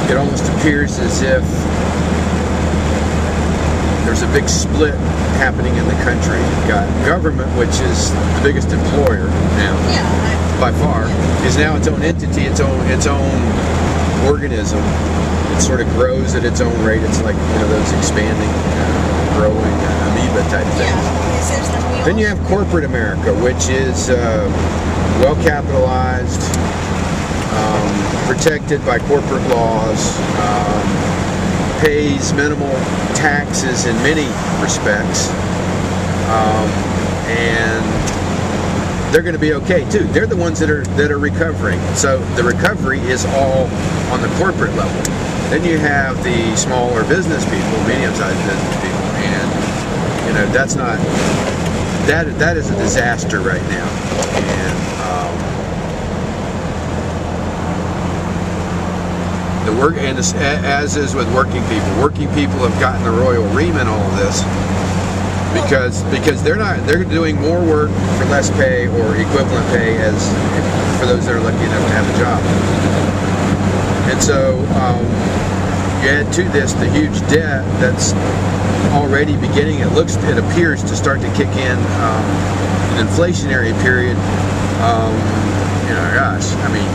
it almost appears as if there's a big split happening in the country. You've got government, which is the biggest employer now, by far, is now its own entity, its own organism. It sort of grows at its own rate. It's like one of those expanding, growing amoeba type things. Then you have corporate America, which is well capitalized, protected by corporate laws, pays minimal taxes in many respects, and they're going to be okay too. They're the ones that are recovering. So the recovery is all on the corporate level. Then you have the smaller business people, medium-sized business people, and you know that is a disaster right now. And as is with working people have gotten the royal ream in all of this because they're doing more work for less pay or equivalent pay as for those that are lucky enough to have a job. And so you add to this the huge debt that's already beginning. It appears to start to kick in an inflationary period. You know, gosh, I mean,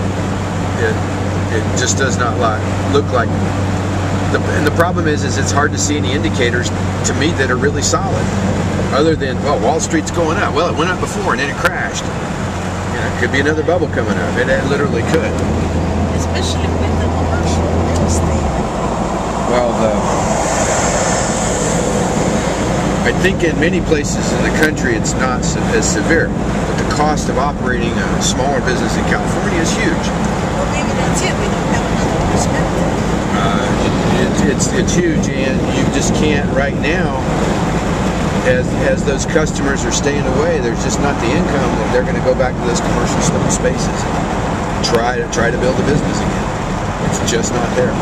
it just does not look like. And the problem is it's hard to see any indicators to me that are really solid, other than, well, Wall Street's going up. Well, it went up before and then it crashed. You know, it could be another bubble coming up. It literally could. Especially with the commercial real estate. Well, I think in many places in the country it's not as severe, but the cost of operating a smaller business in California is huge. Well, maybe that's it. We don't have another perspective. It's huge, and you just can't right now. As those customers are staying away, there's just not the income that they're going to go back to those commercial spaces. Try to build a business again. It's just not there.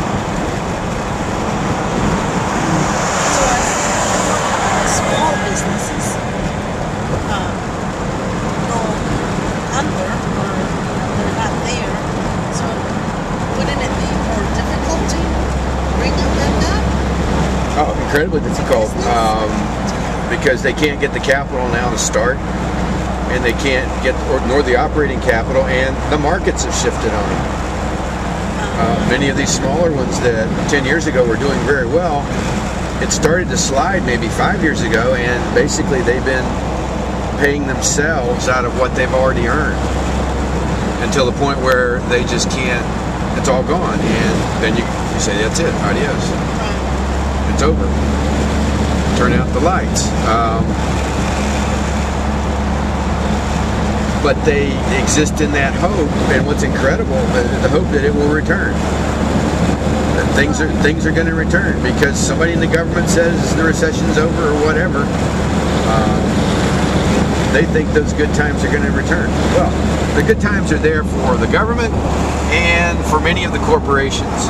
So as small businesses go under, or they're not there, so wouldn't it be more difficulty bringing them up? Oh, incredibly difficult, because they can't get the capital now to start, and they can't get nor the operating capital, and the markets have shifted on them. Many of these smaller ones that 10 years ago were doing very well, it started to slide maybe 5 years ago, and basically they've been paying themselves out of what they've already earned until the point where they just can't. It's all gone, and then you say, that's it, adios. It's over. Turn out the lights. But they exist in that hope, and what's incredible, the hope that it will return. That things are going to return because somebody in the government says the recession's over or whatever. They think those good times are going to return. Well, the good times are there for the government and for many of the corporations.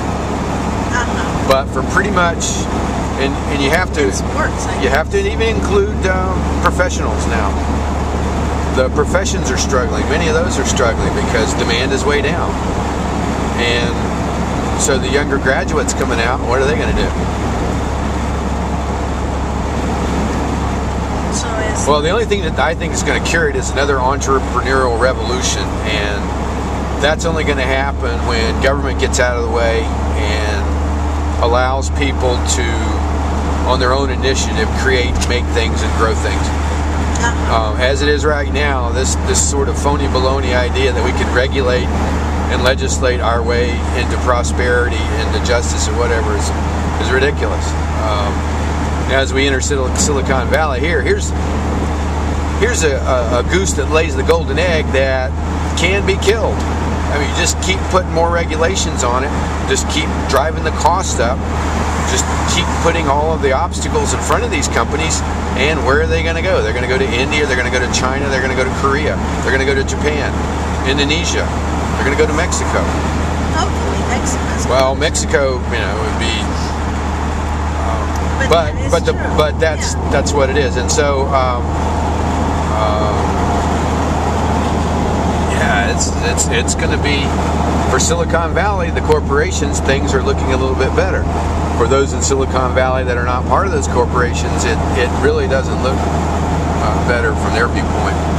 But for pretty much, and you have to even include professionals now. The professions are struggling. Many of those are struggling because demand is way down. And so the younger graduates coming out, what are they going to do? Well, the only thing that I think is going to cure it is another entrepreneurial revolution, and that's only going to happen when government gets out of the way and allows people to, on their own initiative, create, make things, and grow things. As it is right now, this sort of phony baloney idea that we can regulate and legislate our way into prosperity, into justice, or whatever is ridiculous. As we enter Silicon Valley, here's a goose that lays the golden egg that can be killed. I mean, you just keep putting more regulations on it, just keep driving the cost up, just keep putting all of the obstacles in front of these companies, and where are they going to go? They're going to go to India, they're going to go to China, they're going to go to Korea, they're going to go to Japan, Indonesia, they're going to go to Mexico. Hopefully Mexico. Well, Mexico, would be... But that's what it is, and so yeah, it's going to be For Silicon Valley, the corporations, things are looking a little bit better. For those in Silicon Valley that are not part of those corporations, it really doesn't look better from their viewpoint.